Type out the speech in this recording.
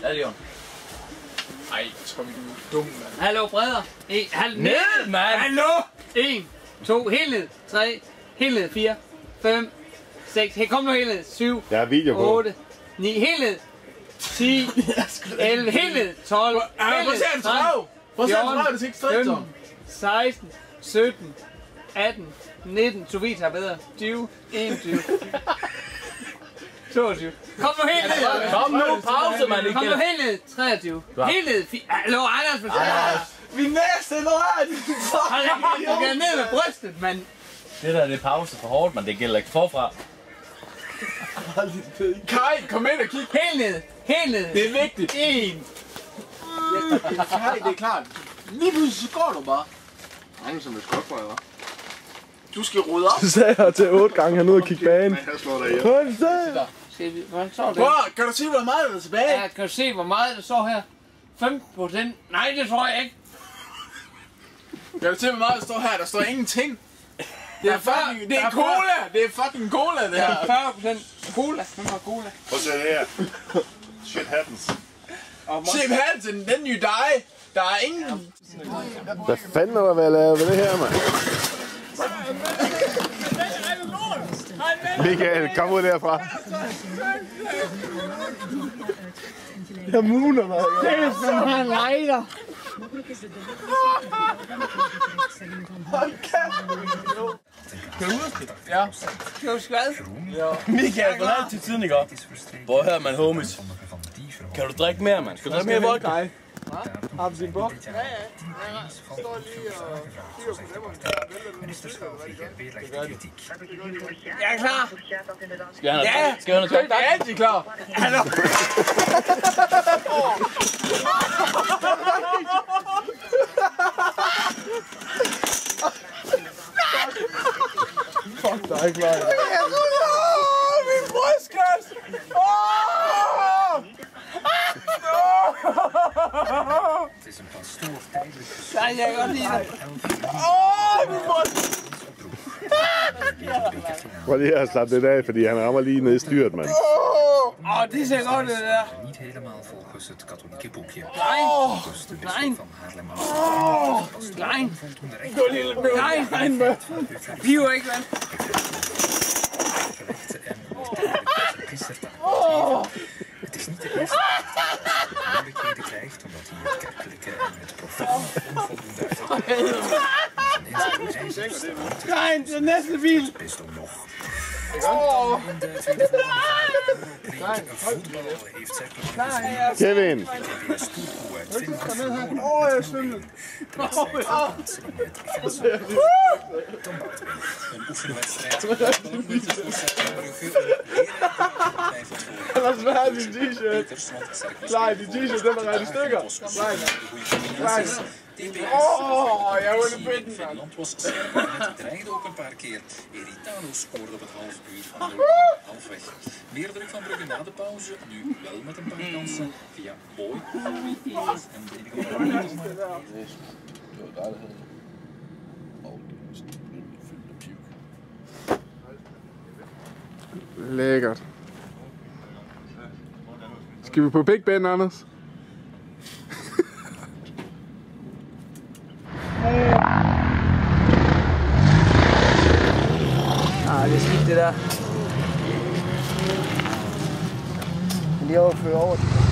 Ja, det er jo. Ej, jeg tror vi er dumme, mand. Hallo, bredere. Ned, mand. Hallo. 1, 2, helhed. 3, helhed. 4, 5, 6. Hey, kom nu helhed. 7, Jeg har video på. 8, 9, helhed. 10, 11, helhed. 12, helhed. 13, 14, 16, 17, 18, 19. Sofie tager bedre. 20, 21. 22. Kom nu helt ned! Kom nu, pause, mand! Kom nu helt ned! 23. Helt ned! Hallo, Anders, for søren! Vi er næste, nu er det! Du kan ned med brystet, mand! Det der, det er pause for hårdt, men det gælder ikke forfra. Kai, kom ind og kig! Helt ned! Helt ned! Det er vigtigt! 1. Kai, det er klart. Lige pludselig så går du bare. Han som et skotbrød, hva'? Du skal rydde op. Så sagde jeg til 8 gange hernede og kigge banen. Men han slår dig ihjel. Hvad sagde jeg? Hvordan står det? Prøv, kan du se, hvor meget der er tilbage? Ja, kan du se, hvor meget der står her? 15%? Nej, det tror jeg ikke. Kan du se, hvor meget der står her? Der står ingenting. Det er fucking, det er cola! Det er fucking cola, det her. 40% cola. Hvem har cola? Prøv at se det her. Shit happens. Shit Hansen, then you die. Der er ingen... Hvad fanden er der ved at lave ved det her, mand? Michael, kom ud derfra. Jeg muner mig. Det er som han lighter. Kan du huske det? Ja. Kan du huske hvad? Michael, hvor lang tid siden, ikke? Prøv at høre, man, homies. Kan du drikke mere, mand? Skal du drikke mere vodka? Nej. Har du sin bog? Ja, ja. Jeg står lige og kigger på dem, og jeg er klar. Skal han have Jeg er altid klar. Hallo. Fuck dig, klar. Min brystkasse! Nej, jeg kan godt lide det. Min bryst! Prøv lige at slappe lidt af, fordi han rammer lige ned i styret, mand. Det ser godt ud, det der. Niet helemaal volgens het katholieke boekje. Klein. Klein. Klein. Piver ikke, mand. Het is niet de eerste die moeilijkheden krijgt omdat hij het kerkelijke en het profane onvoldoende Klein, de næste bil. best om nog. Kevin! Jeg svømmede. Ellers hvad er din t-shirt? Nej, din t-shirt, den var ret i stykker. Nej. Jeg var det bedre. Finland was scherp en het dreigde ook een paar keer. Eritano scoorde op het halve uur van de halfweg. Meer druk van Brugge na de pauze, nu wel met een paar kansen via Boy, Louis en Lækkert. Skal vi på Big Ben, Anders? Det er skidt, det der. Men lige overføre over det.